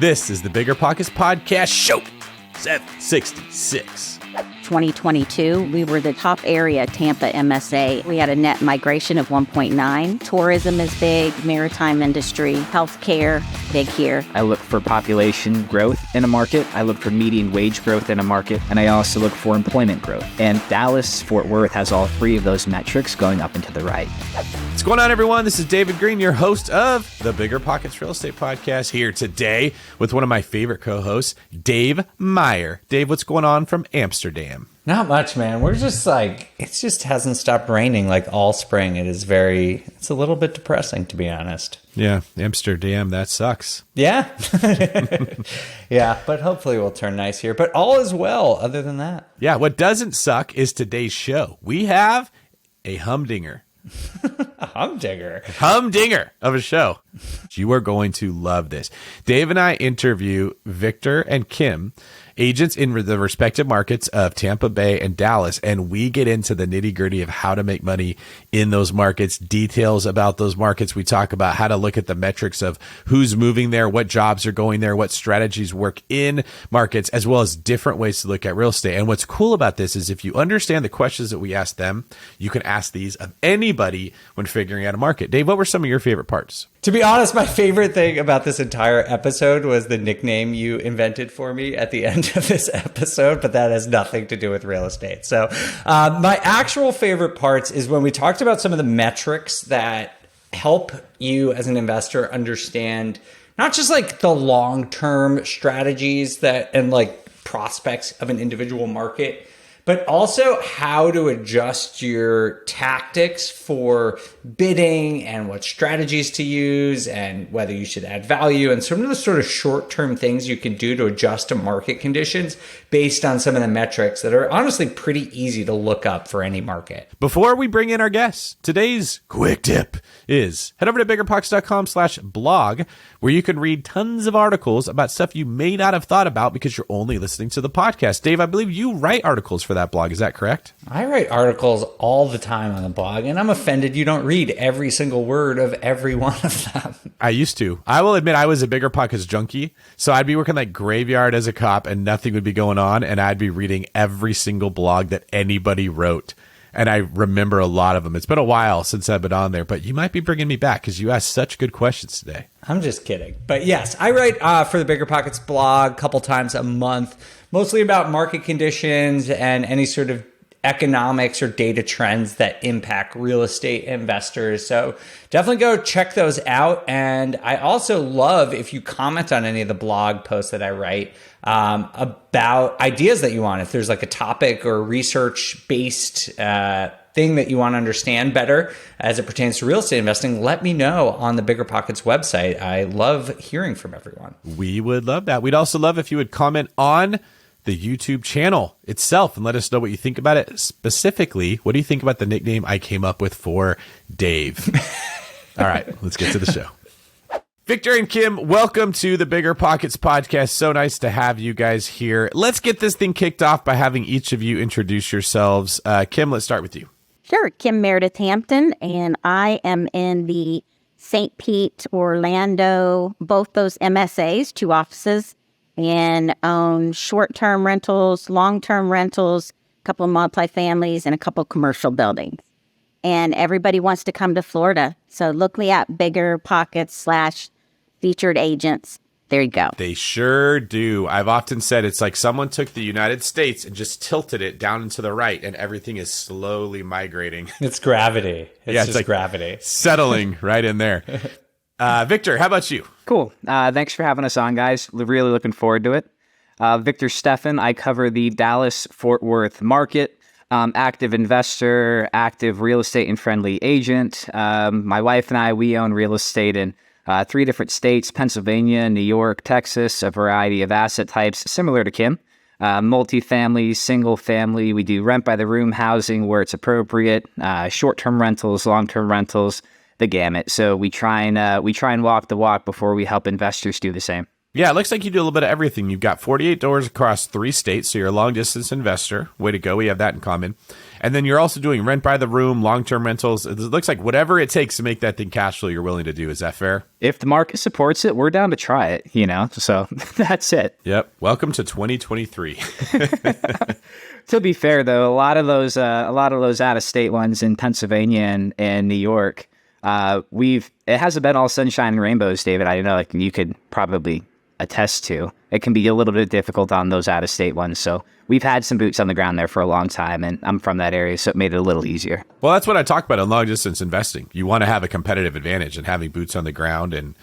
This is the Bigger Pockets Podcast Show 766. 2022, we were the top area, Tampa MSA. We had a net migration of 1.9. Tourism is big, maritime industry, healthcare, big here. I look for population growth in a market. I look for median wage growth in a market. And I also look for employment growth. And Dallas-Fort Worth has all three of those metrics going up and to the right. What's going on, everyone? This is David Green, your host of the Bigger Pockets Real Estate Podcast, here today with one of my favorite co-hosts, Dave Meyer. Dave, what's going on from Amsterdam? Not much, man. We're just like, it just hasn't stopped raining like all spring. It's a little bit depressing, to be honest. Yeah, Amsterdam, that sucks. Yeah. Yeah, but hopefully we'll turn nice here. But all is well other than that. Yeah, what doesn't suck is today's show. We have a humdinger. A humdinger. Humdinger of a show. You are going to love this. Dave and I interview Victor and Kim, agents in the respective markets of Tampa Bay and Dallas, and we get into the nitty-gritty of how to make money in those markets, details about those markets. We talk about how to look at the metrics of who's moving there, what jobs are going there, what strategies work in markets, as well as different ways to look at real estate. And what's cool about this is if you understand the questions that we ask them, you can ask these of anybody when figuring out a market. Dave, what were some of your favorite parts? To be honest, my favorite thing about this entire episode was the nickname you invented for me at the end of this episode, but that has nothing to do with real estate. So my actual favorite parts is when we talked about some of the metrics that help you as an investor understand not just like the long-term strategies and like prospects of an individual market, but also how to adjust your tactics for bidding and what strategies to use and whether you should add value and some of the sort of short-term things you can do to adjust to market conditions based on some of the metrics that are honestly pretty easy to look up for any market. Before we bring in our guests, today's quick tip is head over to biggerpockets.com/blog, where you can read tons of articles about stuff you may not have thought about because you're only listening to the podcast. Dave, I believe you write articles for that blog. Is that correct? I write articles all the time on the blog, and I'm offended you don't read every single word of every one of them. I used to. I will admit I was a BiggerPockets junkie, so I'd be working like graveyard as a cop and nothing would be going on, and I'd be reading every single blog that anybody wrote. And I remember a lot of them. It's been a while since I've been on there, but you might be bringing me back because you asked such good questions today. I'm just kidding. But yes, I write for the BiggerPockets blog a couple times a month, mostly about market conditions and any sort of economics or data trends that impact real estate investors. So definitely go check those out. And I also love if you comment on any of the blog posts that I write about ideas that you want. If there's like a topic or research-based thing that you want to understand better as it pertains to real estate investing, let me know on the BiggerPockets website. I love hearing from everyone. We would love that. We'd also love if you would comment on the YouTube channel itself and let us know what you think about it. Specifically, what do you think about the nickname I came up with for Dave? All right, let's get to the show. Victor and Kim, welcome to the Bigger Pockets Podcast. So nice to have you guys here. Let's get this thing kicked off by having each of you introduce yourselves. Kim, let's start with you. Sure. Kim Meredith Hampton, and I am in the St. Pete, Orlando, both those MSAs, 2 offices, and own short-term rentals, long-term rentals, a couple of multifamilies, and a couple of commercial buildings. And everybody wants to come to Florida. So look me up, BiggerPockets/featured agents. There you go. They sure do. I've often said it's like someone took the United States and just tilted it down and to the right, and everything is slowly migrating. It's gravity. It's just like gravity. Settling right in there. Victor, how about you? Cool. Thanks for having us on, guys. Really looking forward to it. Victor Steffen. I cover the Dallas-Fort Worth market. Active investor, active real estate and friendly agent. My wife and I, we own real estate in 3 different states, Pennsylvania, New York, Texas, a variety of asset types, similar to Kim. Multifamily, single family. We do rent by the room housing where it's appropriate, short-term rentals, long-term rentals, the gamut. So we try and walk the walk before we help investors do the same. Yeah, it looks like you do a little bit of everything. You've got 48 doors across 3 states, so you're a long-distance investor. Way to go. We have that in common. And then you're also doing rent by the room, long-term rentals. It looks like whatever it takes to make that thing cash flow, you're willing to do. Is that fair? If the market supports it, we're down to try it, So that's it. Yep. Welcome to 2023. To be fair, though, a lot of those out-of-state ones in Pennsylvania and New York, it hasn't been all sunshine and rainbows, David. I know, like you could probably attest to. It can be a little bit difficult on those out-of-state ones. So we've had some boots on the ground there for a long time, and I'm from that area, so it made it a little easier. Well, that's what I talk about in long-distance investing. You want to have a competitive advantage, and having boots on the ground and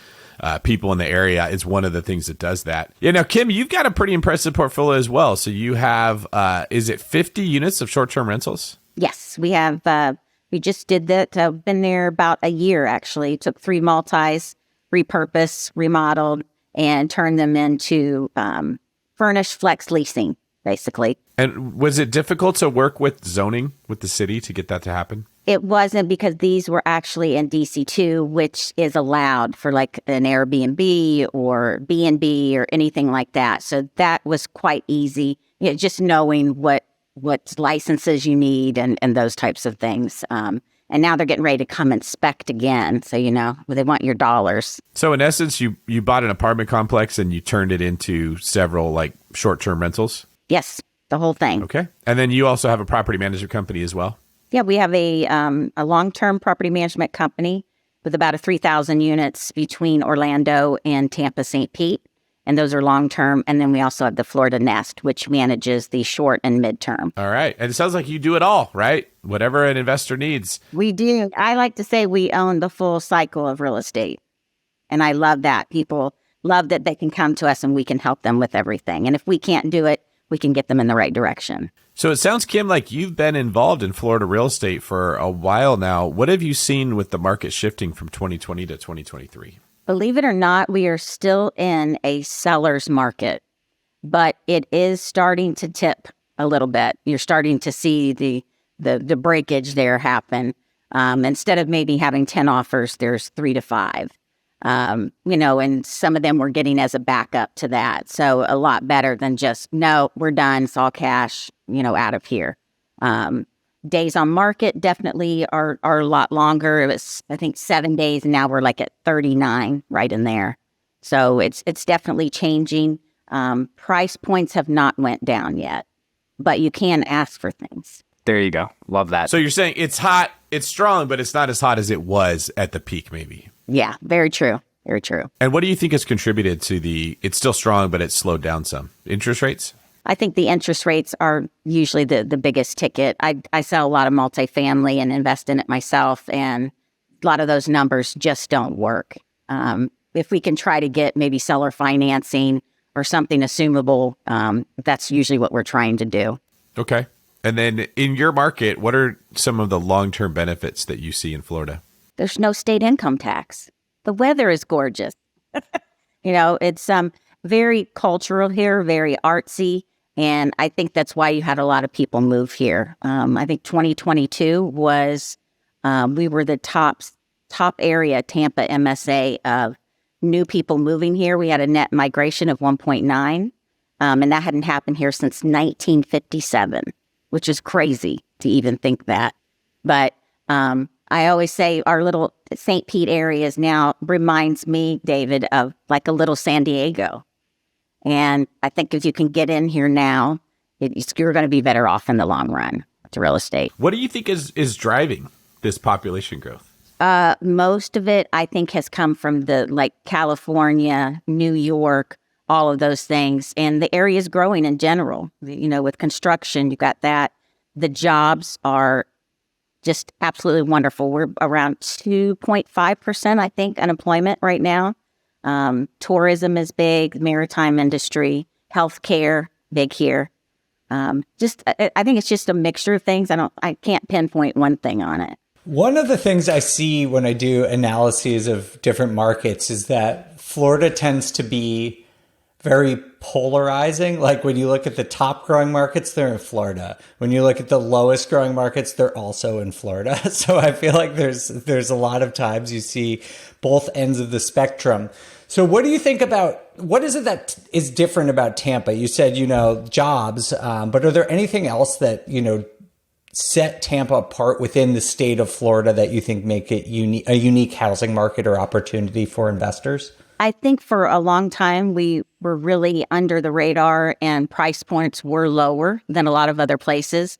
people in the area is one of the things that does that. Yeah. Now, Kim, you've got a pretty impressive portfolio as well. So you have, is it 50 units of short-term rentals? Yes, we have. We just did that. I've been there about a year, actually. Took 3 multis, repurposed, remodeled, and turned them into furnished flex leasing, basically. And was it difficult to work with zoning with the city to get that to happen? It wasn't, because these were actually in DC2, which is allowed for like an Airbnb or B&B or anything like that. So that was quite easy, just knowing what licenses you need and those types of things. And now they're getting ready to come inspect again. So, they want your dollars. So in essence, you bought an apartment complex and you turned it into several like short-term rentals? Yes, the whole thing. Okay. And then you also have a property management company as well? Yeah, we have a long-term property management company with about 3,000 units between Orlando and Tampa, St. Pete. And those are long-term. And then we also have the Florida Nest, which manages the short and midterm. All right. And it sounds like you do it all, right? Whatever an investor needs. We do. I like to say we own the full cycle of real estate. And I love that. People love that they can come to us and we can help them with everything. And if we can't do it, we can get them in the right direction. So it sounds, Kim, like you've been involved in Florida real estate for a while now. What have you seen with the market shifting from 2020 to 2023? Believe it or not, we are still in a seller's market, but it is starting to tip a little bit. You're starting to see the breakage there happen. Instead of maybe having 10 offers, there's 3 to 5. And some of them we're getting as a backup to that. So a lot better than just, no, we're done, it's all cash, out of here. Days on market definitely are a lot longer. It was, I think, 7 days, and now we're like at 39, right in there. So it's definitely changing. Price points have not went down yet, but you can ask for things. There you go. Love that. So you're saying it's hot, it's strong, but it's not as hot as it was at the peak, maybe. Yeah, very true. Very true. And what do you think has contributed to it's still strong, but it's slowed down some? Interest rates? I think the interest rates are usually the biggest ticket. I sell a lot of multifamily and invest in it myself, and a lot of those numbers just don't work. If we can try to get maybe seller financing or something assumable, that's usually what we're trying to do. Okay. And then in your market, what are some of the long-term benefits that you see in Florida? There's no state income tax. The weather is gorgeous. It's very cultural here, very artsy. And I think that's why you had a lot of people move here. I think 2022 was, we were the top area, Tampa MSA, of new people moving here. We had a net migration of 1.9, and that hadn't happened here since 1957, which is crazy to even think that. But I always say our little St. Pete areas now reminds me, David, of like a little San Diego. And I think if you can get in here now, you're going to be better off in the long run to real estate. What do you think is driving this population growth? Most of it, I think, has come from the California, New York, all of those things. And the area is growing in general. With construction, you got that. The jobs are just absolutely wonderful. We're around 2.5%, I think, unemployment right now. Tourism is big, maritime industry, healthcare, big here. I think it's just a mixture of things. I can't pinpoint one thing on it. One of the things I see when I do analyses of different markets is that Florida tends to be very polarizing. Like when you look at the top growing markets, they're in Florida. When you look at the lowest growing markets, they're also in Florida. So I feel like there's a lot of times you see both ends of the spectrum. So what do you think about, what is it that is different about Tampa? You said, jobs, but are there anything else that, set Tampa apart within the state of Florida that you think make it a unique housing market or opportunity for investors? I think for a long time, we were really under the radar and price points were lower than a lot of other places.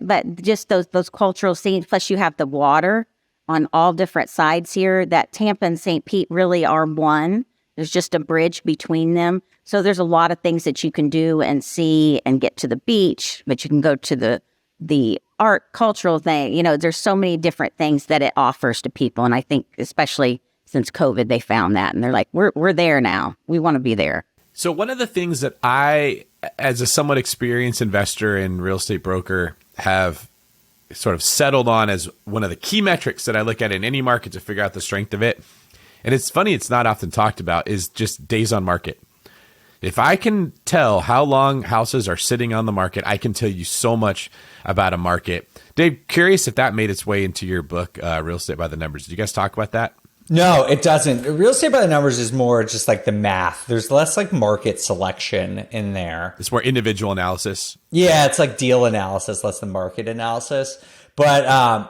But just those cultural scenes, plus you have the water on all different sides here, that Tampa and St. Pete really are one. There's just a bridge between them. So there's a lot of things that you can do and see and get to the beach, but you can go to the art, cultural thing. There's so many different things that it offers to people. And I think especially since COVID, they found that and they're like, we're there now. We want to be there. So one of the things that I, as a somewhat experienced investor and real estate broker, have sort of settled on as one of the key metrics that I look at in any market to figure out the strength of it. And it's funny, it's not often talked about, is just days on market. If I can tell how long houses are sitting on the market, I can tell you so much about a market. Dave, curious if that made its way into your book, Real Estate by the Numbers. Did you guys talk about that? No, it doesn't. Real Estate by the Numbers is more just like the math. There's less like market selection in there. It's more individual analysis. Yeah, it's like deal analysis, less than market analysis. But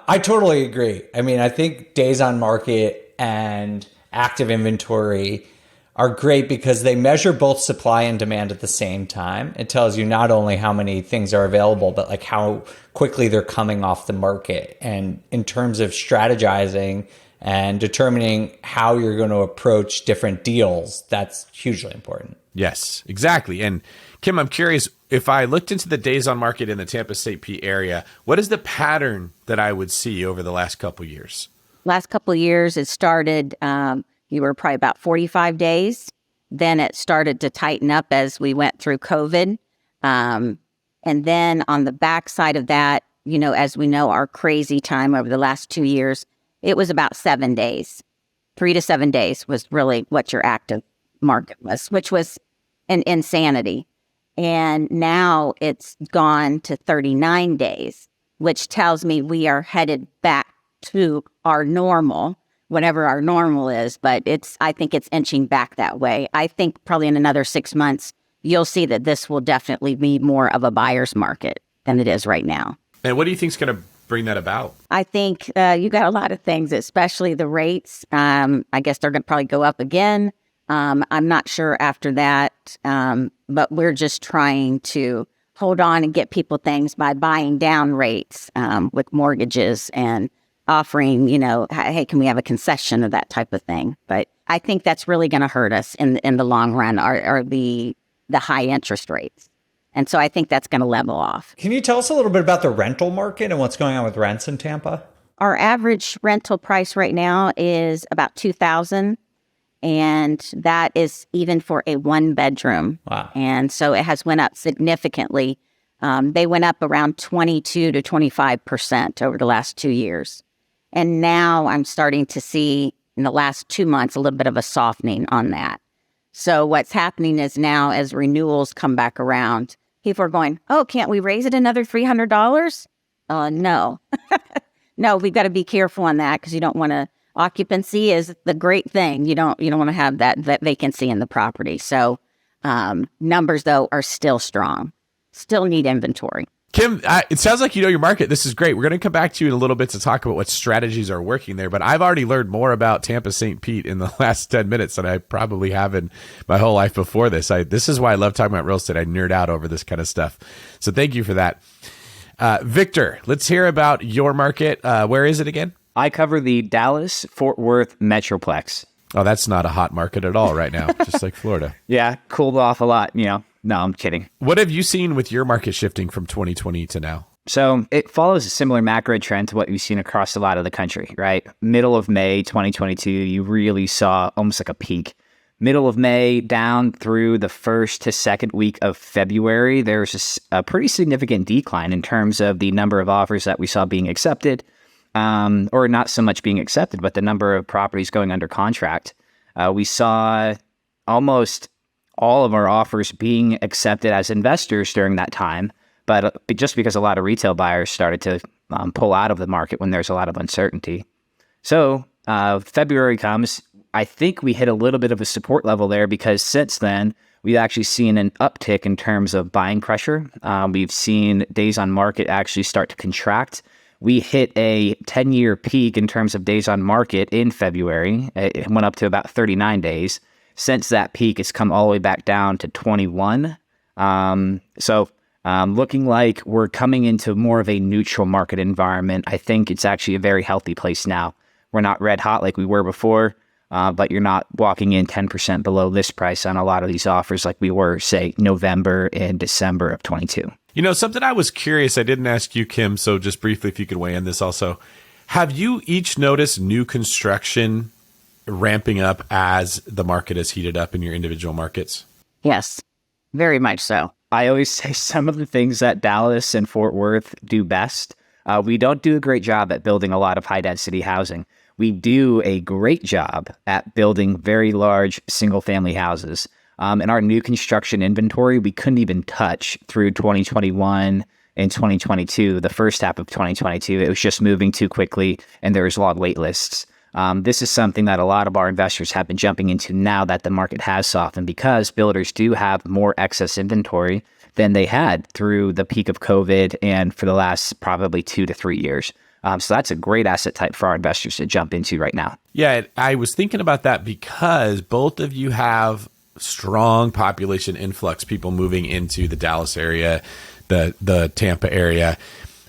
I totally agree. I mean, I think days on market and active inventory are great because they measure both supply and demand at the same time. It tells you not only how many things are available, but like how quickly they're coming off the market. And in terms of strategizing and determining how you're going to approach different deals, that's hugely important. Yes, exactly. And Kim, I'm curious, if I looked into the days on market in the Tampa St. Pete area, what is the pattern that I would see over the last couple of years? Last couple of years, it started, you were probably about 45 days. Then it started to tighten up as we went through COVID. And then on the backside of that, as we know, our crazy time over the last 2 years, it was about 7 days. 3 to 7 days was really what your active market was, which was an insanity. And now it's gone to 39 days, which tells me we are headed back to our normal, whatever our normal is. But I think it's inching back that way. I think probably in another 6 months, you'll see that this will definitely be more of a buyer's market than it is right now. And what do you think is going to bring that about? I think you got a lot of things, especially the rates. I guess they're going to probably go up again. I'm not sure after that, but we're just trying to hold on and get people things by buying down rates with mortgages and offering, hey, can we have a concession of that type of thing? But I think that's really going to hurt us in the long run are the high interest rates. And so I think that's going to level off. Can you tell us a little bit about the rental market and what's going on with rents in Tampa? Our average rental price right now is about $2,000, and that is even for a 1-bedroom. Wow. And so it has went up significantly. They went up around 22 to 25% over the last 2 years. And now I'm starting to see in the last 2 months a little bit of a softening on that. So what's happening is now as renewals come back around, people are going, oh, can't we raise it another $300? No. No, we've got to be careful on that because you don't want to. Occupancy is the great thing. You don't want to have that vacancy in the property. So numbers, though, are still strong. Still need inventory. Kim, it sounds like you know your market. This is great. We're going to come back to you in a little bit to talk about what strategies are working there. But I've already learned more about Tampa St. Pete in the last 10 minutes than I probably have in my whole life before this. This is why I love talking about real estate. I nerd out over this kind of stuff. So thank you for that. Victor, let's hear about your market. Where is it again? I cover the Dallas-Fort Worth Metroplex. Oh, that's not a hot market at all right now, just like Florida. Yeah, cooled off a lot, No, I'm kidding. What have you seen with your market shifting from 2020 to now? So it follows a similar macro trend to what we've seen across a lot of the country, right? Middle of May 2022, you really saw almost like a peak. Middle of May down through the first to second week of February, there's a pretty significant decline in terms of the number of offers that we saw being accepted, or not so much being accepted, but the number of properties going under contract. We saw almost all of our offers being accepted as investors during that time, but just because a lot of retail buyers started to pull out of the market when there's a lot of uncertainty. So February comes, I think we hit a little bit of a support level there because since then, we've actually seen an uptick in terms of buying pressure. We've seen days on market actually start to contract. We hit a 10-year peak in terms of days on market in February. It went up to about 39 days. Since that peak, it's come all the way back down to 21. Looking like we're coming into more of a neutral market environment. I think it's actually a very healthy place now. We're not red hot like we were before, but you're not walking in 10% below list price on a lot of these offers like we were, say, November and December of 22. Something I was curious, I didn't ask you, Kim, so just briefly, if you could weigh in this also. Have you each noticed new construction ramping up as the market has heated up in your individual markets? Yes, very much so. I always say some of the things that Dallas and Fort Worth do best. We don't do a great job at building a lot of high-density housing. We do a great job at building very large single-family houses. In our new construction inventory, we couldn't even touch through 2021 and 2022, the first half of 2022. It was just moving too quickly, and there was long wait lists. This is something that a lot of our investors have been jumping into now that the market has softened because builders do have more excess inventory than they had through the peak of COVID and for the last probably 2 to 3 years. So that's a great asset type for our investors to jump into right now. Yeah, I was thinking about that because both of you have strong population influx, people moving into the Dallas area, the Tampa area.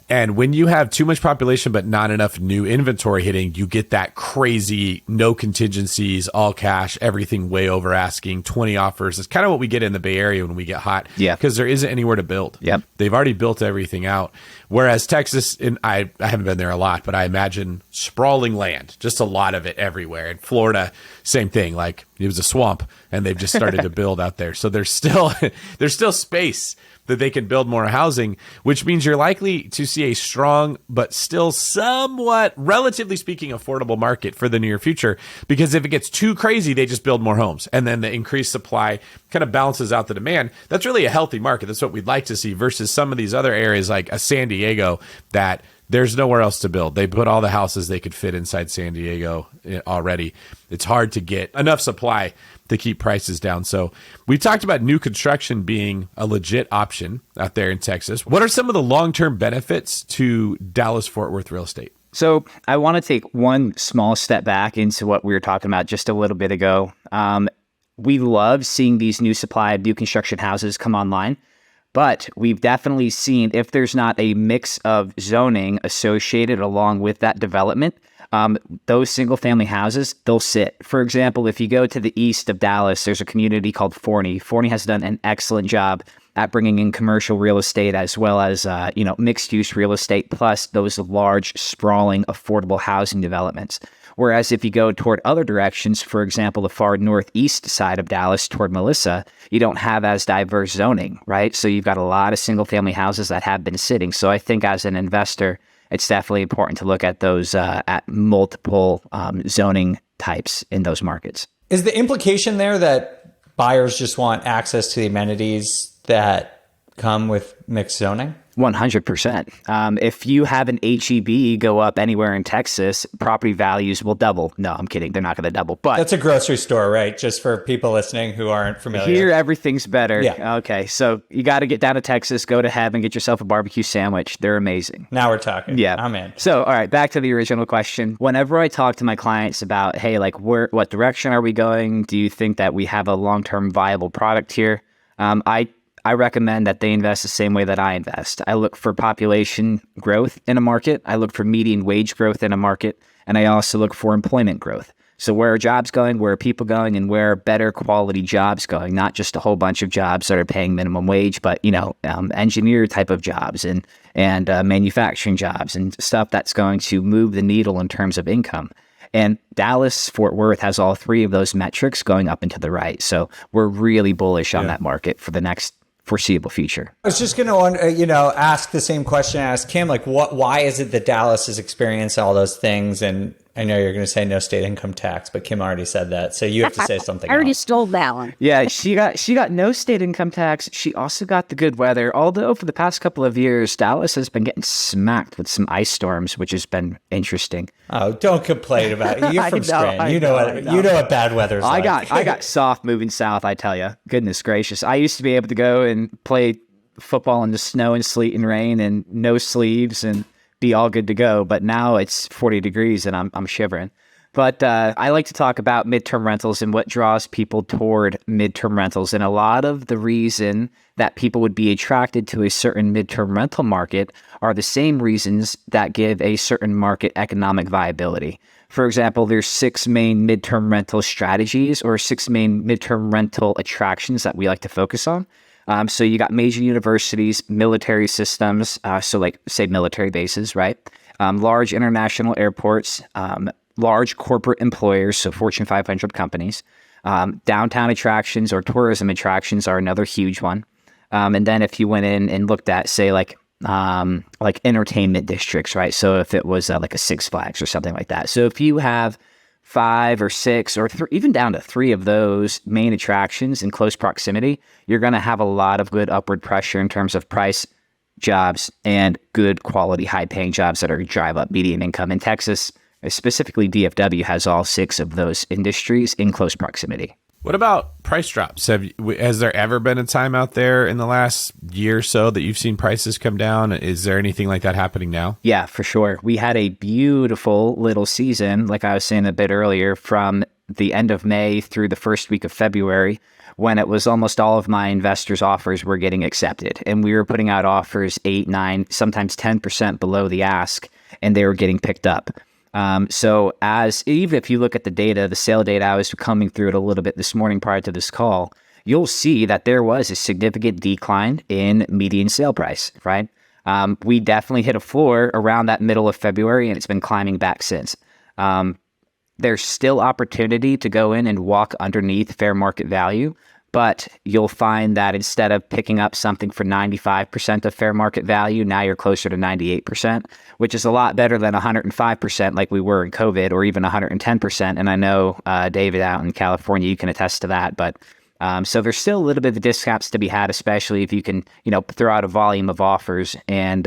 And when you have too much population but not enough new inventory hitting, you get that crazy no contingencies, all cash, everything way over asking, 20 offers. It's kind of what we get in the Bay Area when we get hot. Yeah. Because there isn't anywhere to build. Yep. They've already built everything out. Whereas Texas, and I haven't been there a lot, but I imagine sprawling land, just a lot of it everywhere. And Florida, same thing. Like it was a swamp and they've just started to build out there. So there's still space that they can build more housing, which means you're likely to see a strong but still somewhat, relatively speaking, affordable market for the near future. Because if it gets too crazy, they just build more homes. And then the increased supply kind of balances out the demand. That's really a healthy market. That's what we'd like to see versus some of these other areas like a San Diego that there's nowhere else to build. They put all the houses they could fit inside San Diego already. It's hard to get enough supply to keep prices down. So we talked about new construction being a legit option out there in Texas. What are some of the long-term benefits to Dallas-Fort Worth real estate? So I want to take one small step back into what we were talking about just a little bit ago. We love seeing these new supply of new construction houses come online. But we've definitely seen if there's not a mix of zoning associated along with that development, those single family houses, they'll sit. For example, if you go to the east of Dallas, there's a community called Forney. Forney has done an excellent job at bringing in commercial real estate as well as mixed use real estate, plus those large, sprawling, affordable housing developments. Whereas if you go toward other directions, for example, the far northeast side of Dallas toward Melissa, you don't have as diverse zoning, right? So you've got a lot of single family houses that have been sitting. So I think as an investor, it's definitely important to look at those at multiple zoning types in those markets. Is the implication there that buyers just want access to the amenities that come with mixed zoning? 100%. If you have an HEB go up anywhere in Texas, property values will double. No, I'm kidding. They're not going to double. But that's a grocery store, right? Just for people listening who aren't familiar. Here, everything's better. Yeah. Okay. So you got to get down to Texas, go to Heaven, get yourself a barbecue sandwich. They're amazing. Now we're talking. Yeah. I'm in. So, all right, back to the original question. Whenever I talk to my clients about, hey, like what direction are we going? Do you think that we have a long-term viable product here? I recommend that they invest the same way that I invest. I look for population growth in a market. I look for median wage growth in a market. And I also look for employment growth. So where are jobs going? Where are people going? And where are better quality jobs going? Not just a whole bunch of jobs that are paying minimum wage, but, engineer type of jobs and manufacturing jobs and stuff that's going to move the needle in terms of income. And Dallas, Fort Worth has all three of those metrics going up and to the right. So we're really bullish on that market for the next foreseeable future. I was just going to, ask the same question I asked Kim, like why is it that Dallas has experienced all those things and I know you're going to say no state income tax, but Kim already said that. So you have to say something I already else. stole that one. Yeah, she got no state income tax. She also got the good weather. Although for the past couple of years, Dallas has been getting smacked with some ice storms, which has been interesting. Oh, don't complain about it. You're I from know, Scranton. I You know what bad weather's like. I got soft moving south, I tell you. Goodness gracious. I used to be able to go and play football in the snow and sleet and rain and no sleeves and be all good to go. But now it's 40 degrees and I'm shivering. But I like to talk about midterm rentals and what draws people toward midterm rentals. And a lot of the reason that people would be attracted to a certain midterm rental market are the same reasons that give a certain market economic viability. For example, there's 6 main midterm rental strategies or 6 main midterm rental attractions that we like to focus on. So you got major universities, military systems, so like say military bases, right? Large international airports, large corporate employers, so Fortune 500 companies. Downtown attractions or tourism attractions are another huge one. And then if you went in and looked at, say, like entertainment districts, right? So if it was like a Six Flags or something like that. So if you have 5 or 6 or even down to 3 of those main attractions in close proximity, you're going to have a lot of good upward pressure in terms of price, jobs, and good quality, high-paying jobs that are going to drive up median income. In Texas, specifically DFW, has all 6 of those industries in close proximity. What about price drops? Has there ever been a time out there in the last year or so that you've seen prices come down? Is there anything like that happening now? Yeah, for sure. We had a beautiful little season, like I was saying a bit earlier, from the end of May through the first week of February, when it was almost all of my investors' offers were getting accepted. And we were putting out offers 8, 9, sometimes 10% below the ask, and they were getting picked up. So even if you look at the data, the sale data, I was coming through it a little bit this morning prior to this call, you'll see that there was a significant decline in median sale price, right? We definitely hit a floor around that middle of February, and it's been climbing back since. There's still opportunity to go in and walk underneath fair market value, but you'll find that instead of picking up something for 95% of fair market value, now you're closer to 98%, which is a lot better than 105% like we were in COVID, or even 110%. And I know, David, out in California, you can attest to that. But so there's still a little bit of discounts to be had, especially if you can, throw out a volume of offers and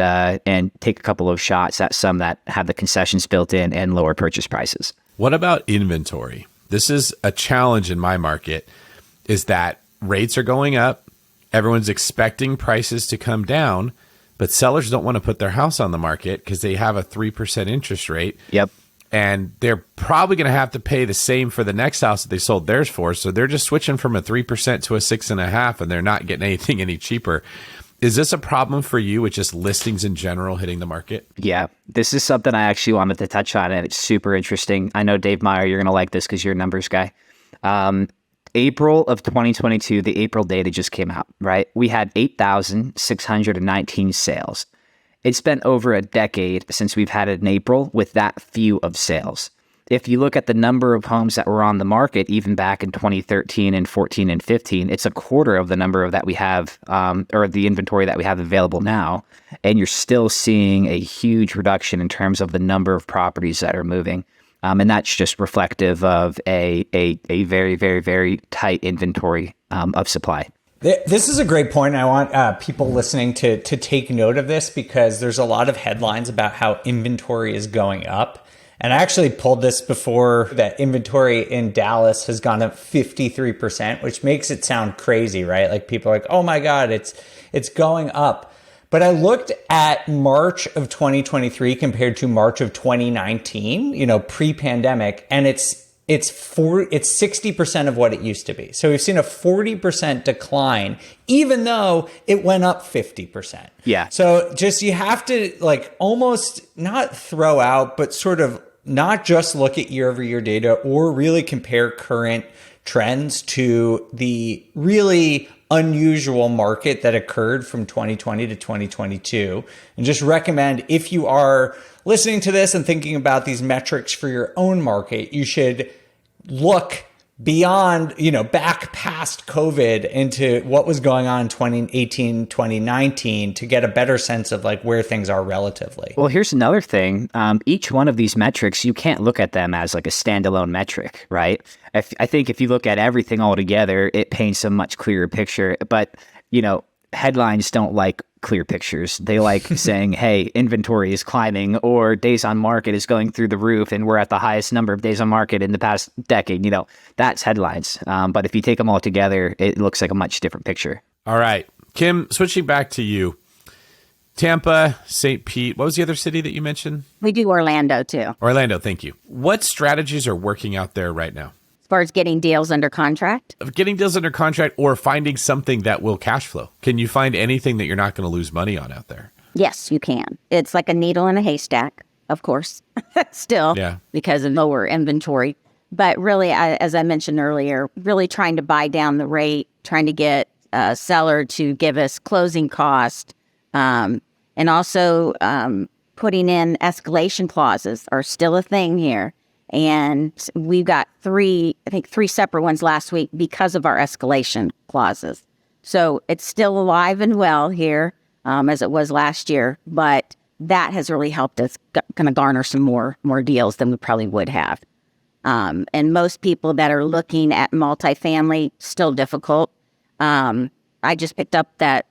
take a couple of shots at some that have the concessions built in and lower purchase prices. What about inventory? This is a challenge in my market, is that rates are going up. Everyone's expecting prices to come down, but sellers don't want to put their house on the market because they have a 3% interest rate. Yep. And they're probably going to have to pay the same for the next house that they sold theirs for. So they're just switching from a 3% to a 6.5%, and they're not getting anything any cheaper. Is this a problem for you with just listings in general hitting the market? Yeah, this is something I actually wanted to touch on, and it's super interesting. I know, Dave Meyer, you're going to like this because you're a numbers guy. April of 2022, the April data just came out, right? We had 8,619 sales. It's been over a decade since we've had an April with that few of sales. If you look at the number of homes that were on the market, even back in 2013 and 14 and 15, it's a quarter of the number of that we have, or the inventory that we have available now. And you're still seeing a huge reduction in terms of the number of properties that are moving. And that's just reflective of a very, very, very tight inventory of supply. This is a great point. I want people listening to take note of this, because there's a lot of headlines about how inventory is going up. And I actually pulled this before, that inventory in Dallas has gone up 53%, which makes it sound crazy, right? Like people are like, oh my God, it's going up. But I looked at March of 2023 compared to March of 2019, pre-pandemic, and it's 60% of what it used to be. So we've seen a 40% decline, even though it went up 50%. Yeah. So just, you have to almost not throw out, but sort of not just look at year over year data, or really compare current trends to the really unusual market that occurred from 2020 to 2022. And just recommend, if you are listening to this and thinking about these metrics for your own market, you should look beyond, back past COVID into what was going on in 2018, 2019 to get a better sense of like where things are relatively? Well, here's another thing. Each one of these metrics, you can't look at them as like a standalone metric, right? I think if you look at everything all together, it paints a much clearer picture. But, headlines don't like clear pictures. They like saying, hey, inventory is climbing or days on market is going through the roof and we're at the highest number of days on market in the past decade. That's headlines. But if you take them all together, it looks like a much different picture. All right. Kim, switching back to you. Tampa, St. Pete. What was the other city that you mentioned? We do Orlando too. Orlando, thank you. What strategies are working out there right now? As far as getting deals under contract? Of getting deals under contract or finding something that will cash flow. Can you find anything that you're not going to lose money on out there? Yes, you can. It's like a needle in a haystack, of course, still, because of lower inventory. But really, as I mentioned earlier, really trying to buy down the rate, trying to get a seller to give us closing cost, and also putting in escalation clauses are still a thing here. And we've got three separate ones last week because of our escalation clauses. So it's still alive and well here, as it was last year, but that has really helped us kind of garner some more deals than we probably would have. And most people that are looking at multifamily, still difficult. I just picked up that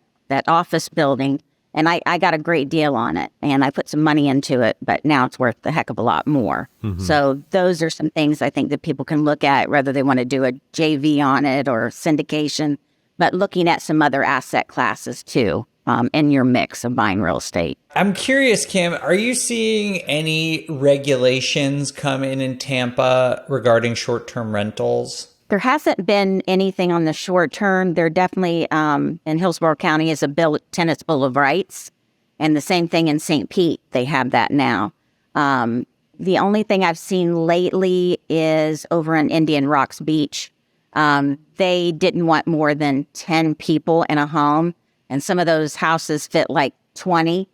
office building and I got a great deal on it and I put some money into it, but now it's worth a heck of a lot more. Mm-hmm. So those are some things I think that people can look at, whether they want to do a JV on it or syndication, but looking at some other asset classes too, in your mix of buying real estate. I'm curious, Kim, are you seeing any regulations come in Tampa regarding short-term rentals? There hasn't been anything on the short term. There definitely, in Hillsborough County, is a tenant's bill of rights. And the same thing in St. Pete. They have that now. The only thing I've seen lately is over in Indian Rocks Beach. They didn't want more than 10 people in a home. And some of those houses fit like 20,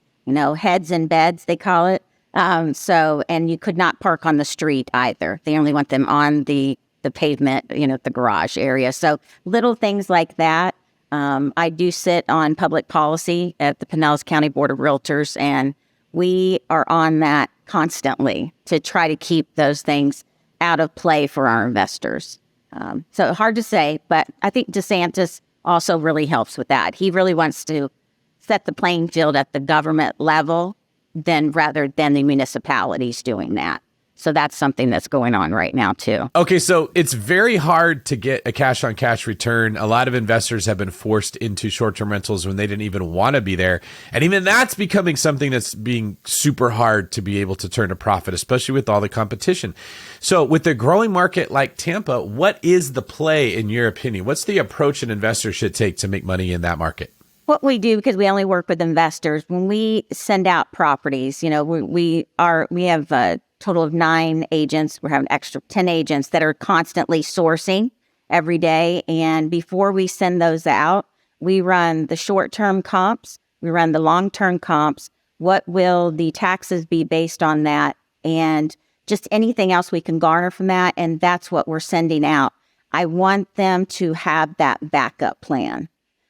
heads in beds, they call it. And you could not park on the street either. They only want them on the pavement, the garage area. So little things like that. I do sit on public policy at the Pinellas County Board of Realtors, and we are on that constantly to try to keep those things out of play for our investors. So hard to say, but I think DeSantis also really helps with that. He really wants to set the playing field at the government level rather than the municipalities doing that. So that's something that's going on right now, too. Okay, so it's very hard to get a cash-on-cash return. A lot of investors have been forced into short-term rentals when they didn't even want to be there. And even that's becoming something that's being super hard to be able to turn a profit, especially with all the competition. So with a growing market like Tampa, what is the play, in your opinion? What's the approach an investor should take to make money in that market? What we do, because we only work with investors, when we send out properties, we have a total of 9 agents. We're having extra 10 agents that are constantly sourcing every day. And before we send those out, we run the short-term comps, we run the long-term comps. What will the taxes be based on that? And just anything else we can garner from that. And that's what we're sending out. I want them to have that backup plan.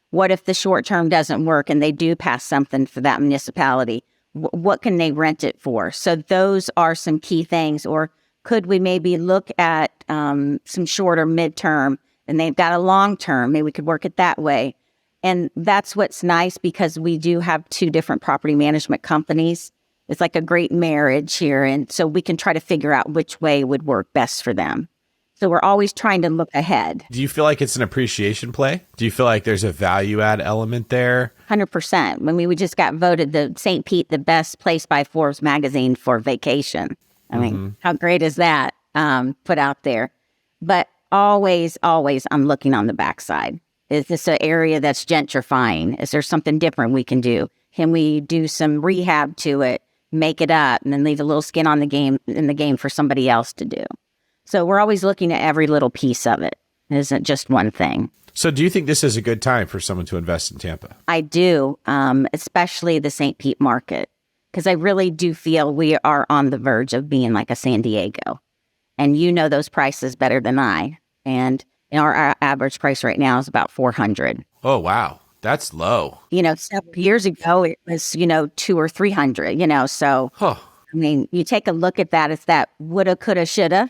What if the short-term doesn't work and they do pass something for that municipality? What can they rent it for? So those are some key things. Or could we maybe look at some shorter midterm and they've got a long term? Maybe we could work it that way. And that's what's nice because we do have 2 different property management companies. It's like a great marriage here. And so we can try to figure out which way would work best for them. So we're always trying to look ahead. Do you feel like it's an appreciation play? Do you feel like there's a value add element there? 100%. When we just got voted the St. Pete the best place by Forbes magazine for vacation. I mean, how great is that put out there? But always, I'm looking on the backside. Is this an area that's gentrifying? Is there something different we can do? Can we do some rehab to it, make it up, and then leave a little skin on the game for somebody else to do? So we're always looking at every little piece of it. It isn't just one thing. So do you think this is a good time for someone to invest in Tampa? I do, especially the St. Pete market, because I really do feel we are on the verge of being like a San Diego. And those prices better than I. And our average price right now is about 400. Oh, wow. That's low. Several years ago, it was, 2 or 300, so, Huh. I mean, you take a look at that. It's that woulda, coulda, shoulda.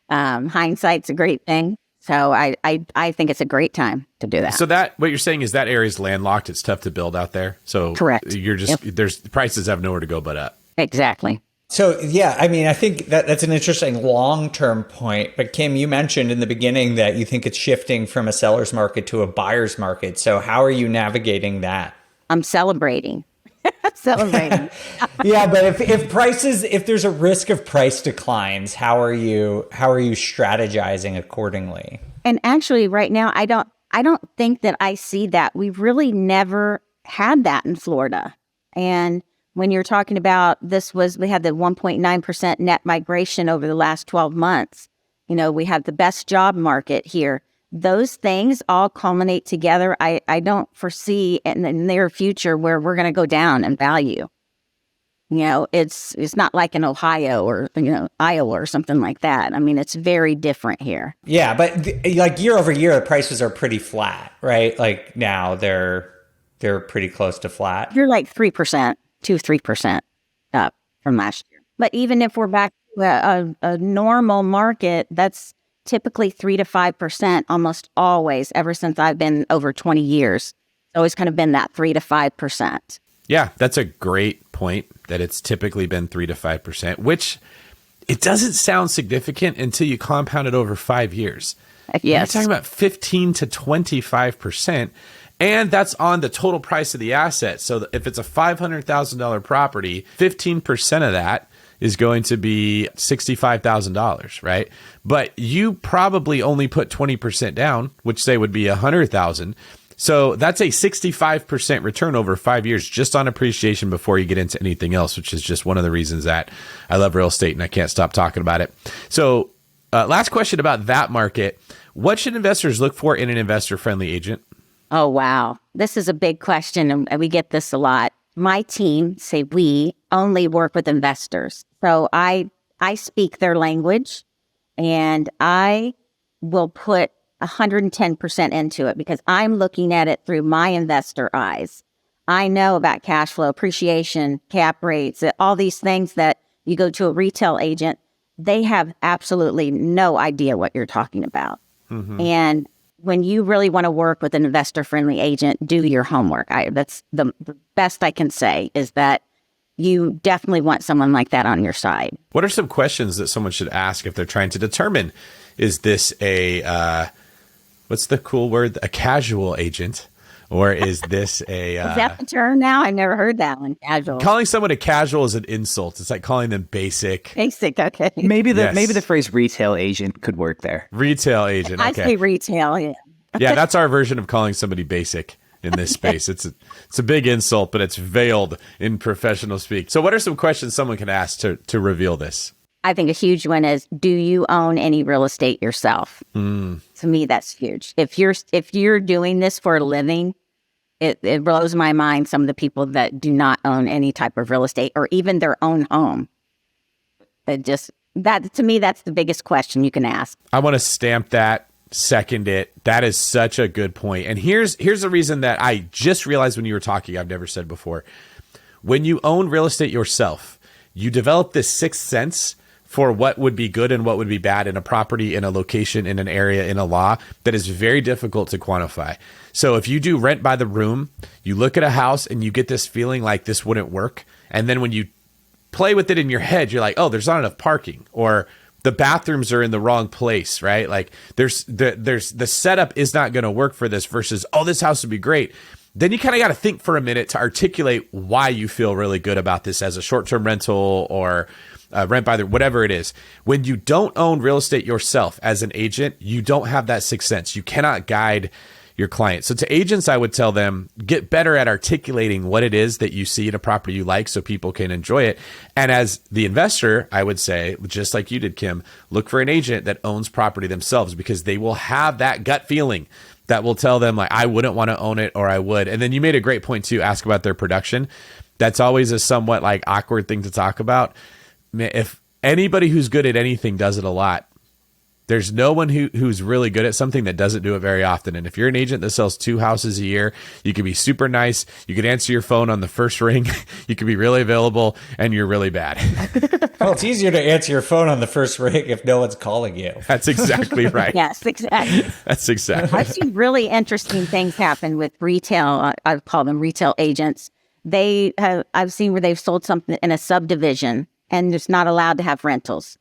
Hindsight's a great thing. So I think it's a great time to do that. So what you're saying is that area's landlocked. It's tough to build out there. So correct. You're just, there's prices have nowhere to go but up. Exactly. So, yeah, I mean, I think that's an interesting long-term point. But Kim, you mentioned in the beginning that you think it's shifting from a seller's market to a buyer's market. So how are you navigating that? I'm celebrating. Celebrating. Yeah, but if there's a risk of price declines, how are you strategizing accordingly? And actually right now, I don't think that I see that. We've really never had that in Florida. And when you're talking about we had the 1.9% net migration over the last 12 months. We have the best job market here. Those things all culminate together. I don't foresee in the near future where we're going to go down in value. It's not like in Ohio or, Iowa or something like that. I mean, it's very different here. Yeah, but like year over year, the prices are pretty flat, right? Like now they're pretty close to flat. You're like 3%, 3% up from last year. But even if we're back to a normal market, that's typically 3 to 5%, almost always, ever since I've been over 20 years. It's always kind of been that 3 to 5%. Yeah, that's a great point that it's typically been 3 to 5%, which it doesn't sound significant until you compound it over 5 years. Yes. You're talking about 15 to 25%. And that's on the total price of the asset. So if it's a $500,000 property, 15% of that is going to be $65,000, right? But you probably only put 20% down, which say would be $100,000. So that's a 65% return over 5 years just on appreciation before you get into anything else, which is just one of the reasons that I love real estate and I can't stop talking about it. So last question about that market. What should investors look for in an investor-friendly agent? Oh, wow. This is a big question, and we get this a lot. My team, we only work with investors. So I speak their language, and I will put 110% into it because I'm looking at it through my investor eyes. I know about cash flow, appreciation, cap rates, all these things that you go to a retail agent, they have absolutely no idea what you're talking about. Mm-hmm. And when you really want to work with an investor-friendly agent, do your homework. That's the best I can say is that you definitely want someone like that on your side. What are some questions that someone should ask if they're trying to determine, is this what's the cool word? A casual agent? Or is this a... is that the term now? I've never heard that one, casual. Calling someone a casual is an insult. It's like calling them basic. Basic, okay. Maybe the phrase retail agent could work there. Retail agent, okay. I say retail, yeah. Yeah, that's our version of calling somebody basic in this space. It's a big insult, but it's veiled in professional speak. So what are some questions someone can ask to reveal this? I think a huge one is, do you own any real estate yourself? To me, that's huge. If you're doing this for a living, it blows my mind, some of the people that do not own any type of real estate or even their own home. To me, that's the biggest question you can ask. I want to stamp that, second it. That is such a good point. And here's the reason that I just realized when you were talking, I've never said before. When you own real estate yourself, you develop this sixth sense for what would be good and what would be bad in a property, in a location, in an area, in a law that is very difficult to quantify. So if you do rent by the room, you look at a house and you get this feeling like this wouldn't work. And then when you play with it in your head, you're like, oh, there's not enough parking, or the bathrooms are in the wrong place, right? Like there's the setup is not going to work for this versus, oh, this house would be great. Then you kind of got to think for a minute to articulate why you feel really good about this as a short-term rental or rent by the, whatever it is. When you don't own real estate yourself as an agent, you don't have that sixth sense. You cannot guide your client. So to agents, I would tell them, get better at articulating what it is that you see in a property you like so people can enjoy it. And as the investor, I would say, just like you did, Kim, look for an agent that owns property themselves, because they will have that gut feeling that will tell them like, I wouldn't want to own it, or I would. And then you made a great point too, ask about their production. That's always a somewhat like awkward thing to talk about. If anybody who's good at anything does it a lot, There's no one who's really good at something that doesn't do it very often. And if you're an agent that sells 2 houses a year, you can be super nice. You can answer your phone on the first ring. You can be really available, and you're really bad. Well, it's easier to answer your phone on the first ring if no one's calling you. That's exactly right. Yes, exactly. That's exactly. I've seen really interesting things happen with retail. I call them retail agents. I've seen where they've sold something in a subdivision and it's not allowed to have rentals.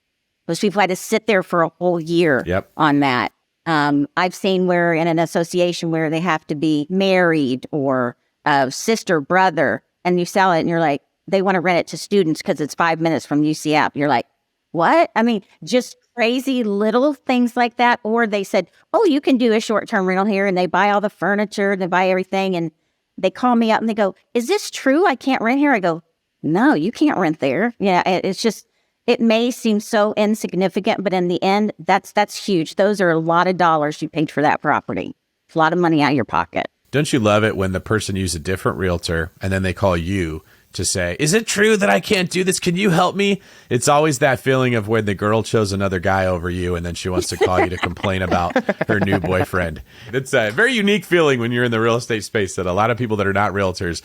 Those people had to sit there for a whole year on that. I've seen where in an association where they have to be married or a sister, brother, and you sell it and you're like, they want to rent it to students because it's 5 minutes from UCF. You're like, what? I mean, just crazy little things like that. Or they said, oh, you can do a short-term rental here, and they buy all the furniture, they buy everything, and they call me up and they go, is this true? I can't rent here. I go, no, you can't rent there. Yeah, it's just, it may seem so insignificant, but in the end, that's huge. Those are a lot of dollars you paid for that property. It's a lot of money out of your pocket. Don't you love it when the person uses a different realtor and then they call you to say, is it true that I can't do this? Can you help me? It's always that feeling of when the girl chose another guy over you and then she wants to call you to complain about her new boyfriend. It's a very unique feeling when you're in the real estate space that a lot of people that are not realtors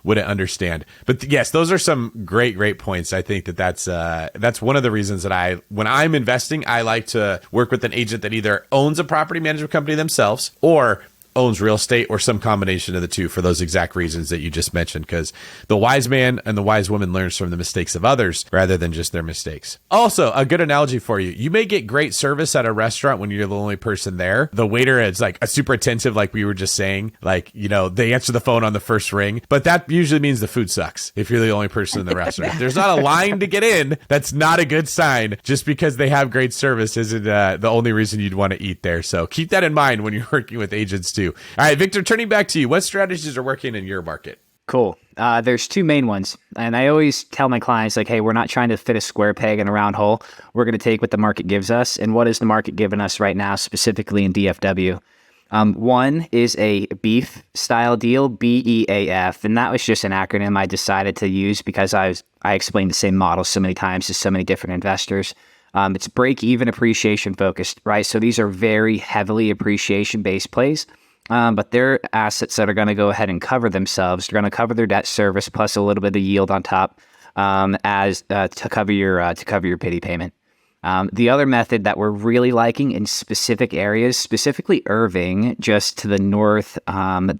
wouldn't understand. But yes, those are some great points. I think that's one of the reasons that when I'm investing, I like to work with an agent that either owns a property management company themselves or owns real estate or some combination of the two for those exact reasons that you just mentioned, because the wise man and the wise woman learns from the mistakes of others rather than just their mistakes. Also, a good analogy for you. You may get great service at a restaurant when you're the only person there. The waiter is like a super attentive, like we were just saying, like, you know, they answer the phone on the first ring, but that usually means the food sucks if you're the only person in the restaurant. If there's not a line to get in, that's not a good sign. Just because they have great service isn't the only reason you'd want to eat there. So keep that in mind when you're working with agents too. All right, Victor, turning back to you, what strategies are working in your market? Cool. There's 2 main ones. And I always tell my clients, like, hey, we're not trying to fit a square peg in a round hole. We're going to take what the market gives us. And what is the market giving us right now, specifically in DFW? One is a BEAF style deal, BEAF. And that was just an acronym I decided to use because I explained the same model so many times to so many different investors. It's break-even appreciation focused, right? So these are very heavily appreciation-based plays. But they're assets that are going to go ahead and cover themselves. They're going to cover their debt service plus a little bit of yield on top, to cover your pity payment. The other method that we're really liking in specific areas, specifically Irving, just to the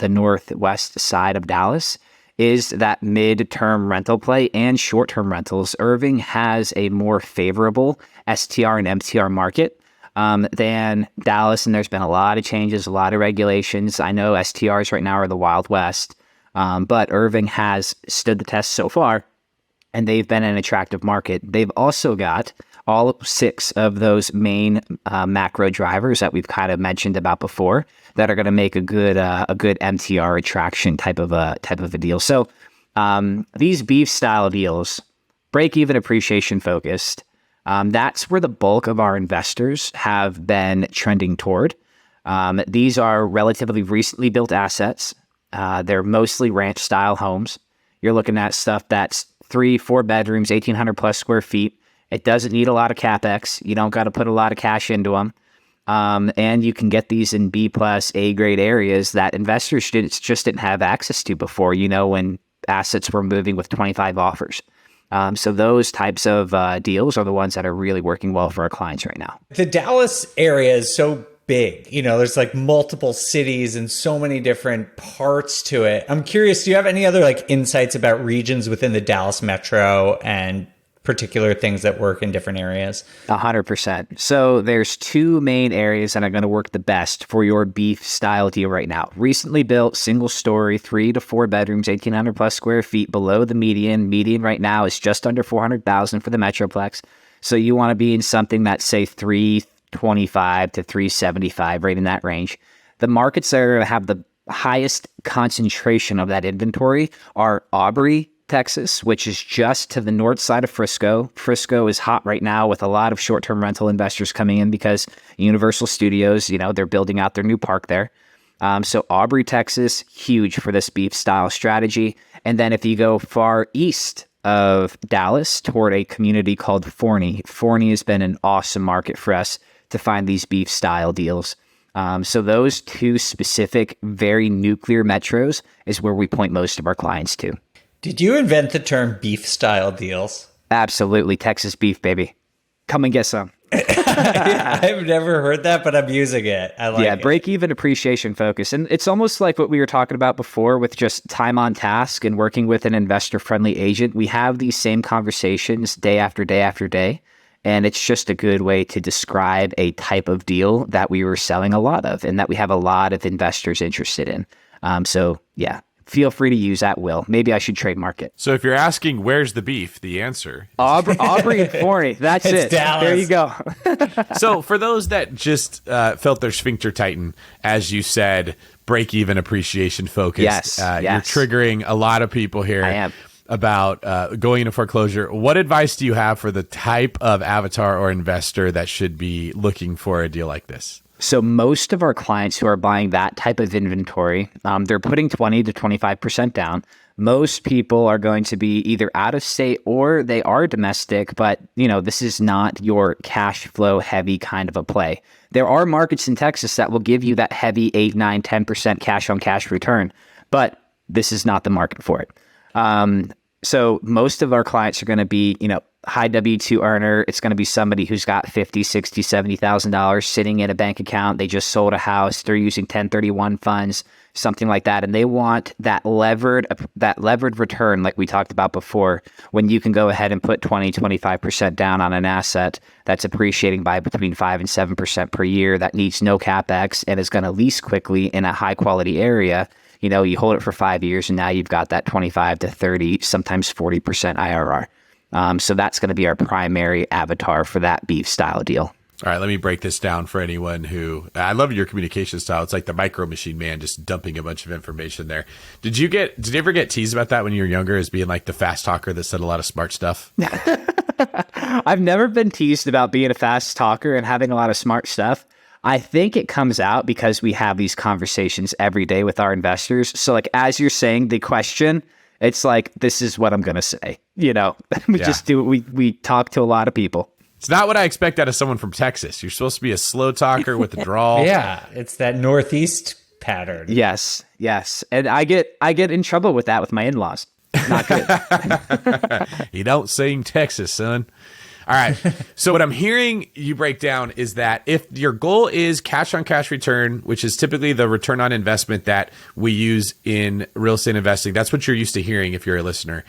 northwest side of Dallas, is that mid-term rental play and short-term rentals. Irving has a more favorable STR and MTR market than Dallas, and there's been a lot of changes, a lot of regulations. I know STRs right now are the Wild West, but Irving has stood the test so far, and they've been an attractive market. They've also got all 6 of those main macro drivers that we've kind of mentioned about before that are going to make a good MTR attraction type of a deal. So these BEAF style deals, break even appreciation focused. That's where the bulk of our investors have been trending toward. These are relatively recently built assets. They're mostly ranch style homes. You're looking at stuff that's 3-4 bedrooms, 1,800 plus square feet. It doesn't need a lot of CapEx. You don't got to put a lot of cash into them. And you can get these in B plus A grade areas that investors just didn't have access to before, you know, when assets were moving with 25 offers. So those types of deals are the ones that are really working well for our clients right now. The Dallas area is so big. You know, there's like multiple cities and so many different parts to it. I'm curious, do you have any other like insights about regions within the Dallas metro and particular things that work in different areas? 100%. So there's 2 main areas that are going to work the best for your BEAF style deal right now. Recently built, single story, 3 to 4 bedrooms, 1,800 plus square feet below the median. Median right now is just under 400,000 for the Metroplex. So you want to be in something that's say 325 to 375, right in that range. The markets that are going to have the highest concentration of that inventory are Aubrey, Texas, which is just to the north side of Frisco. Frisco is hot right now with a lot of short-term rental investors coming in because Universal Studios, you know, they're building out their new park there. So Aubrey, Texas, huge for this BEAF style strategy. And then if you go far east of Dallas toward a community called Forney has been an awesome market for us to find these beef style deals. So those two specific, very nuclear metros is where we point most of our clients to. Did you invent the term beef style deals? Absolutely. Texas beef, baby. Come and get some. I've never heard that, but I'm using it. I like it. Break even, appreciation focus. And it's almost like what we were talking about before with just time on task and working with an investor friendly agent. We have these same conversations day after day after day. And it's just a good way to describe a type of deal that we were selling a lot of and that we have a lot of investors interested in. Feel free to use at will. Maybe I should trademark it. So if you're asking where's the beef, the answer Aubrey and Forney. That's it. Dallas. There you go. So for those that just felt their sphincter tighten, as you said, break even, appreciation focus. Yes. You're triggering a lot of people here. I am. About going into foreclosure. What advice do you have for the type of avatar or investor that should be looking for a deal like this? So most of our clients who are buying that type of inventory, they're putting 20 to 25% down. Most people are going to be either out of state or they are domestic, but this is not your cash flow heavy kind of a play. There are markets in Texas that will give you that heavy 8, 9, 10% cash on cash return, but this is not the market for it. So most of our clients are going to be, high W-2 earner. It's going to be somebody who's got $50,000, $60,000, $70,000 sitting in a bank account. They just sold a house. They're using 1031 funds, something like that. And they want that levered return like we talked about before, when you can go ahead and put 20, 25% down on an asset that's appreciating by between 5 and 7% per year, that needs no CapEx and is going to lease quickly in a high quality area. You hold it for 5 years and now you've got that 25 to 30, sometimes 40% IRR. So that's going to be our primary avatar for that beef style deal. All right, let me break this down for anyone who, I love your communication style. It's like the Micro Machine Man, just dumping a bunch of information there. Did you ever get teased about that when you were younger as being like the fast talker that said a lot of smart stuff? I've never been teased about being a fast talker and having a lot of smart stuff. I think it comes out because we have these conversations every day with our investors. So like, as you're saying the question, it's like, this is what I'm going to say. Just do it. We talk to a lot of people. It's not what I expect out of someone from Texas. You're supposed to be a slow talker with a drawl. Yeah, it's that Northeast pattern. Yes. And I get in trouble with that with my in-laws. Not good. You don't sing Texas, son. All right. So what I'm hearing you break down is that if your goal is cash on cash return, which is typically the return on investment that we use in real estate investing, that's what you're used to hearing if you're a listener.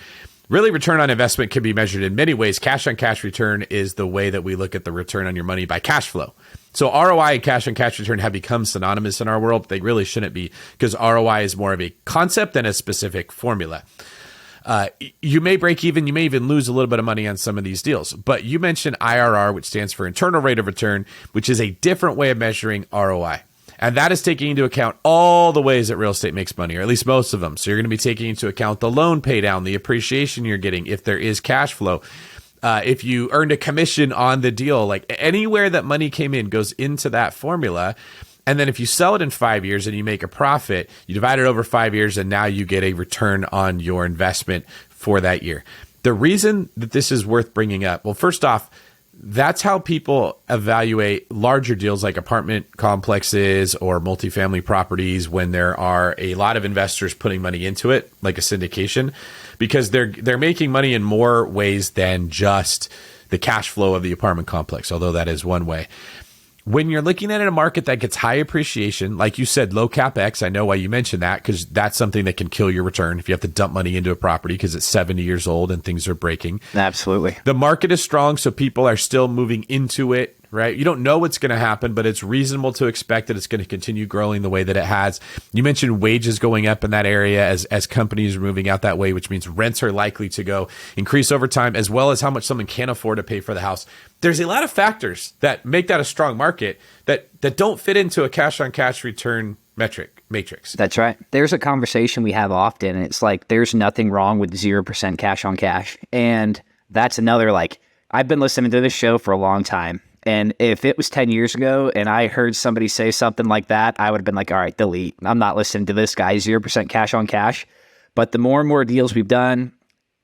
Really, return on investment can be measured in many ways. Cash on cash return is the way that we look at the return on your money by cash flow. So ROI and cash on cash return have become synonymous in our world. They really shouldn't be, because ROI is more of a concept than a specific formula. You may break even, you may even lose a little bit of money on some of these deals. But you mentioned IRR, which stands for internal rate of return, which is a different way of measuring ROI. And that is taking into account all the ways that real estate makes money, or at least most of them. So you're going to be taking into account the loan pay down, the appreciation you're getting, if there is cash flow. If you earned a commission on the deal, like anywhere that money came in goes into that formula. And then if you sell it in 5 years and you make a profit, you divide it over 5 years and now you get a return on your investment for that year. The reason that this is worth bringing up, well, first off, that's how people evaluate larger deals like apartment complexes or multifamily properties when there are a lot of investors putting money into it, like a syndication, because they're making money in more ways than just the cash flow of the apartment complex, although that is one way. When you're looking at a market that gets high appreciation, like you said, low CapEx, I know why you mentioned that, because that's something that can kill your return if you have to dump money into a property because it's 70 years old and things are breaking. Absolutely. The market is strong, so people are still moving into it, right? You don't know what's going to happen, but it's reasonable to expect that it's going to continue growing the way that it has. You mentioned wages going up in that area as companies are moving out that way, which means rents are likely to increase over time, as well as how much someone can afford to pay for the house. There's a lot of factors that make that a strong market that don't fit into a cash on cash return matrix. That's right. There's a conversation we have often, and it's like, there's nothing wrong with 0% cash on cash. And that's another, like, I've been listening to this show for a long time. And if it was 10 years ago and I heard somebody say something like that, I would have been like, all right, delete. I'm not listening to this guy, 0% cash on cash. But the more and more deals we've done,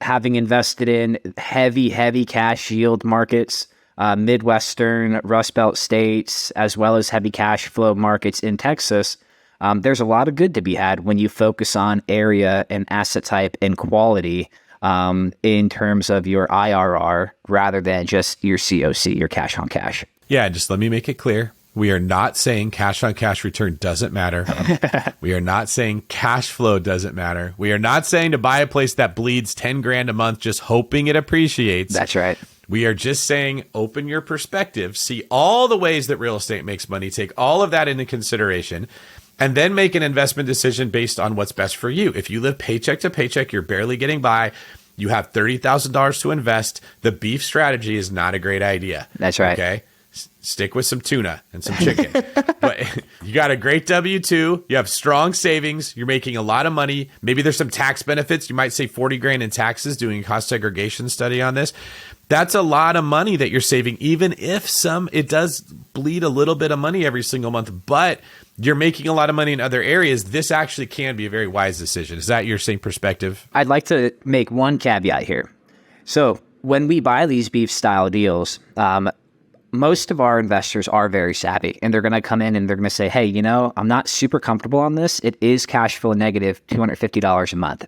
having invested in heavy cash yield markets, Midwestern, Rust Belt states, as well as heavy cash flow markets in Texas, there's a lot of good to be had when you focus on area and asset type and quality in terms of your IRR rather than just your COC, your cash on cash. Yeah, just let me make it clear. We are not saying cash on cash return doesn't matter. We are not saying cash flow doesn't matter. We are not saying to buy a place that bleeds 10 grand a month just hoping it appreciates. That's right. We are just saying open your perspective, see all the ways that real estate makes money, take all of that into consideration, and then make an investment decision based on what's best for you. If you live paycheck to paycheck, you're barely getting by, you have $30,000 to invest, the BEAF strategy is not a great idea. That's right. Okay. Stick with some tuna and some chicken. But you got a great W-2. You have strong savings. You're making a lot of money. Maybe there's some tax benefits. You might save 40 grand in taxes doing a cost segregation study on this. That's a lot of money that you're saving, even if it does bleed a little bit of money every single month, but you're making a lot of money in other areas. This actually can be a very wise decision. Is that your same perspective? I'd like to make one caveat here. So when we buy these BEAF style deals, most of our investors are very savvy, and they're going to come in and they're going to say, hey, I'm not super comfortable on this. It is cash flow negative, $250 a month.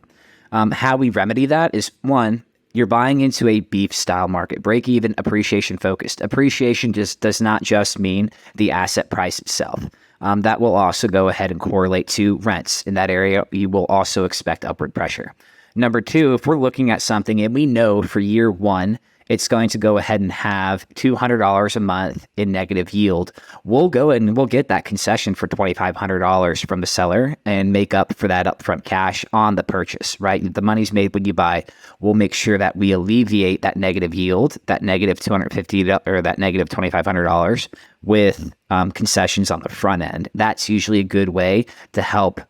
How we remedy that is, one, you're buying into a BEAF style market, break even, appreciation focused. Appreciation just does not just mean the asset price itself. That will also go ahead and correlate to rents. In that area, you will also expect upward pressure. Number two, if we're looking at something and we know for year one, it's going to go ahead and have $200 a month in negative yield, we'll go and we'll get that concession for $2,500 from the seller and make up for that upfront cash on the purchase, right? The money's made when you buy. We'll make sure that we alleviate that negative yield, that negative $250 or that negative $2,500 with concessions on the front end. That's usually a good way to help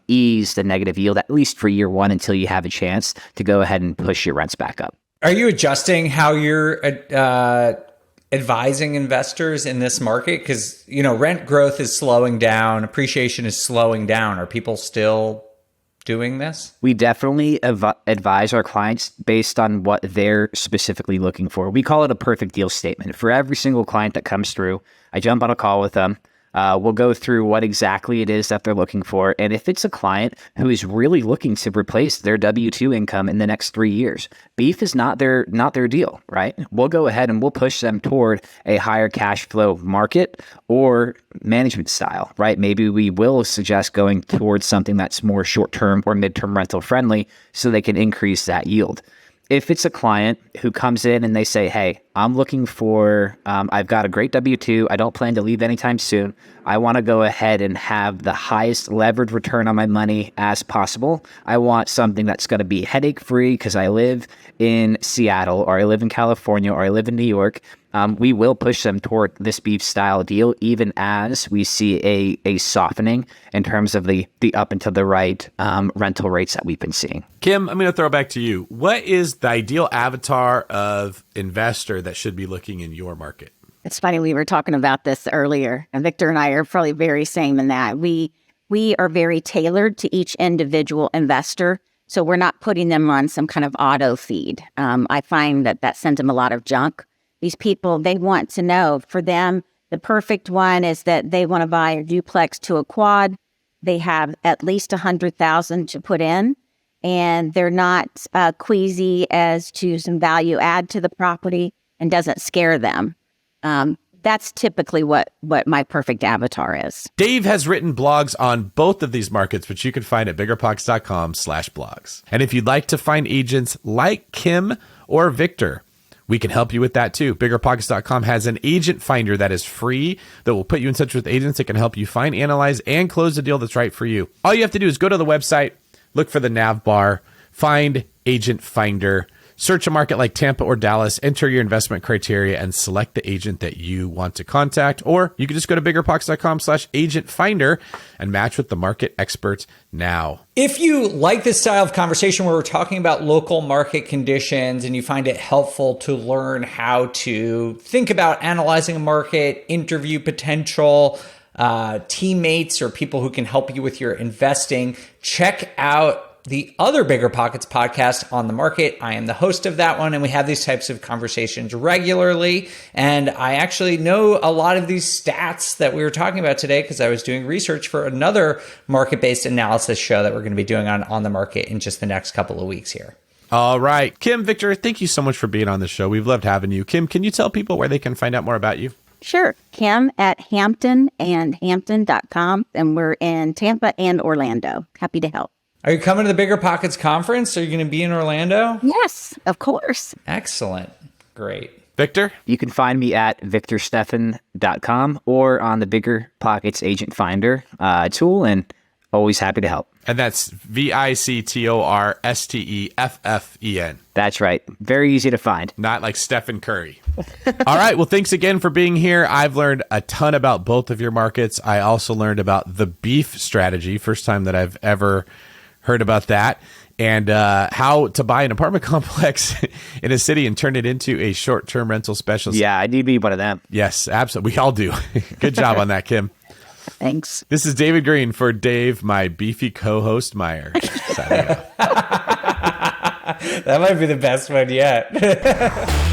ease the negative yield, at least for year one, until you have a chance to go ahead and push your rents back up. Are you adjusting how you're advising investors in this market? Because, rent growth is slowing down, appreciation is slowing down. Are people still doing this? We definitely advise our clients based on what they're specifically looking for. We call it a perfect deal statement. For every single client that comes through, I jump on a call with them. We'll go through what exactly it is that they're looking for. And if it's a client who is really looking to replace their W-2 income in the next 3 years, BEAF is not their deal, right? We'll go ahead and we'll push them toward a higher cash flow market or management style, right? Maybe we will suggest going towards something that's more short-term or mid-term rental friendly so they can increase that yield. If it's a client who comes in and they say, hey, I'm looking for, I've got a great W-2. I don't plan to leave anytime soon. I want to go ahead and have the highest levered return on my money as possible. I want something that's going to be headache free because I live in Seattle or I live in California or I live in New York. We will push them toward this BEAF style deal, even as we see a softening in terms of the up and to the right rental rates that we've been seeing. Kim, I'm going to throw it back to you. What is the ideal avatar of investor that should be looking in your market? It's funny, we were talking about this earlier, and Victor and I are probably very same in that. We are very tailored to each individual investor, so we're not putting them on some kind of auto feed. I find that sends them a lot of junk. These people, they want to know, for them, the perfect one is that they want to buy a duplex to a quad. They have at least $100,000 to put in, and they're not queasy as to some value add to the property and doesn't scare them. That's typically what my perfect avatar is. Dave has written blogs on both of these markets, which you can find at biggerpockets.com/blogs. And if you'd like to find agents like Kim or Victor, we can help you with that too. BiggerPockets.com has an agent finder that is free that will put you in touch with agents that can help you find, analyze, and close the deal that's right for you. All you have to do is go to the website, look for the nav bar, find Agent Finder, search a market like Tampa or Dallas, enter your investment criteria, and select the agent that you want to contact. Or you can just go to biggerpockets.com/agent finder and match with the market expert now. If you like this style of conversation where we're talking about local market conditions and you find it helpful to learn how to think about analyzing a market, interview potential teammates or people who can help you with your investing, check out the other Bigger Pockets podcast, On the Market. I am the host of that one, and we have these types of conversations regularly. And I actually know a lot of these stats that we were talking about today because I was doing research for another market-based analysis show that we're going to be doing on the market in just the next couple of weeks here. All right. Kim, Victor, thank you so much for being on the show. We've loved having you. Kim, can you tell people where they can find out more about you? Sure. Kim at hamptonandhampton.com. And we're in Tampa and Orlando. Happy to help. Are you coming to the Bigger Pockets conference? Are you going to be in Orlando? Yes, of course. Excellent. Great. Victor? You can find me at victorsteffen.com or on the BiggerPockets Agent Finder tool, and always happy to help. And that's VictorSteffen. That's right. Very easy to find. Not like Stephen Curry. All right. Well, thanks again for being here. I've learned a ton about both of your markets. I also learned about the BEAF strategy. First time that I've ever heard about that. And how to buy an apartment complex in a city and turn it into a short-term rental specialist. Yeah, I need to be one of them. Yes, absolutely. We all do. Good job on that, Kim. Thanks. This is David Green for Dave, my beefy co-host Meyer. That might be the best one yet.